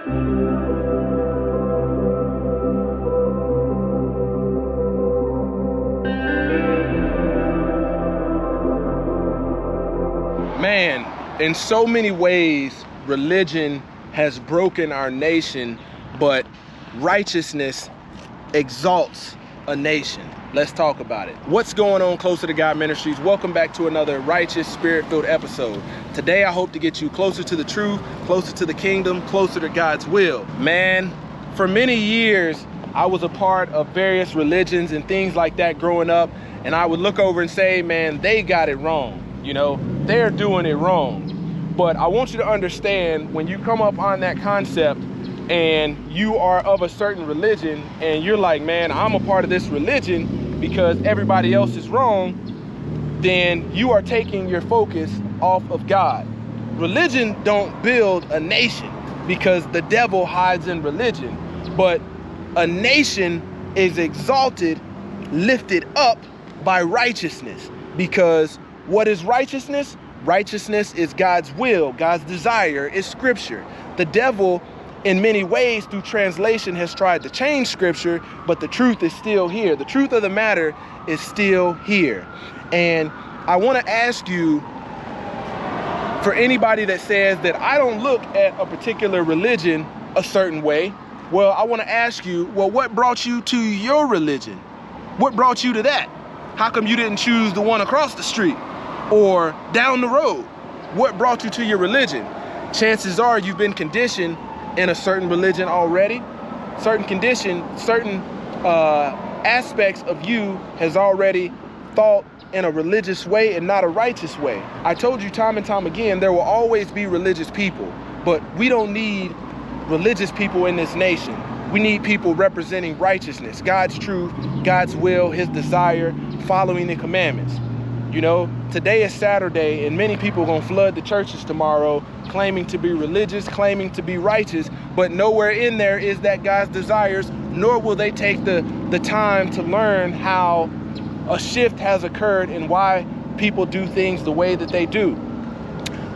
Man, in so many ways, religion has broken our nation, but righteousness exalts a nation. Let's talk about it. What's going on, Closer to God Ministries? Welcome back to another righteous, spirit-filled episode. Today, I hope to get you closer to the truth, closer to the kingdom, closer to God's will. Man, for many years, I was a part of various religions and things like that growing up, and I would look over and say, man, they got it wrong. You know, they're doing it wrong. But I want you to understand, when you come up on that concept and you are of a certain religion and you're like, man, I'm a part of this religion because everybody else is wrong, then you are taking your focus off of God. Religion don't build a nation because the devil hides in religion, but a nation is exalted, lifted up by righteousness. Because what is righteousness? Righteousness is God's will, God's desire, is scripture. The devil, in many ways, through translation, has tried to change scripture, but the truth is still here. The truth of the matter is still here. And I want to ask you, for anybody that says that I don't look at a particular religion a certain way, well, I want to ask you, well, what brought you to your religion? What brought you to that? How come you didn't choose the one across the street or down the road? What brought you to your religion? Chances are you've been conditioned in a certain religion already. Certain condition, certain aspects of you has already thought in a religious way and not a righteous way. I told you time and time again, there will always be religious people, but we don't need religious people in this nation. We need people representing righteousness, God's truth, God's will, his desire, following the commandments. You know, today is Saturday and many people are gonna flood the churches tomorrow claiming to be religious, claiming to be righteous, but nowhere in there is that God's desires, nor will they take the time to learn how a shift has occurred and why people do things the way that they do.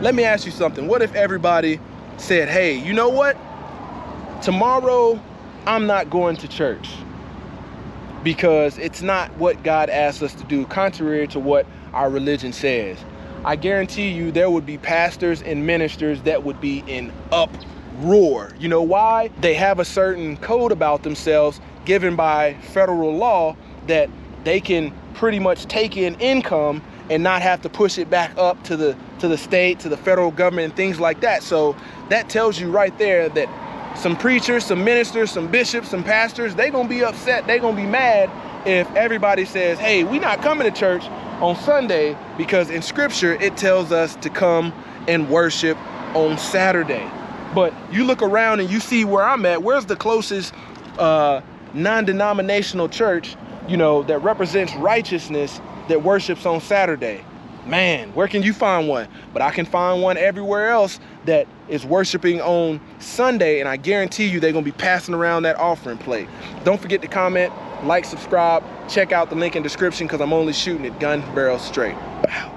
Let me ask you something. What if everybody said, hey, you know what? Tomorrow, I'm not going to church because it's not what God asked us to do, contrary to what our religion says. I guarantee you there would be pastors and ministers that would be in uproar. You know why? They have a certain code about themselves given by federal law that they can pretty much take in income and not have to push it back up to the state, to the federal government and things like that. So that tells you right there that some preachers, some ministers, some bishops, some pastors, they're gonna be upset, they're gonna be mad if everybody says, hey, we're not coming to church on Sunday because in scripture it tells us to come and worship on Saturday. But you look around and you see where I'm at, where's the closest non-denominational church, you know, that represents righteousness that worships on Saturday? Man, where can you find one? But I can find one everywhere else that is worshiping on Sunday, and I guarantee you they're gonna be passing around that offering plate. Don't forget to comment, like, subscribe, check out the link in the description because I'm only shooting it gun barrel straight. Pow.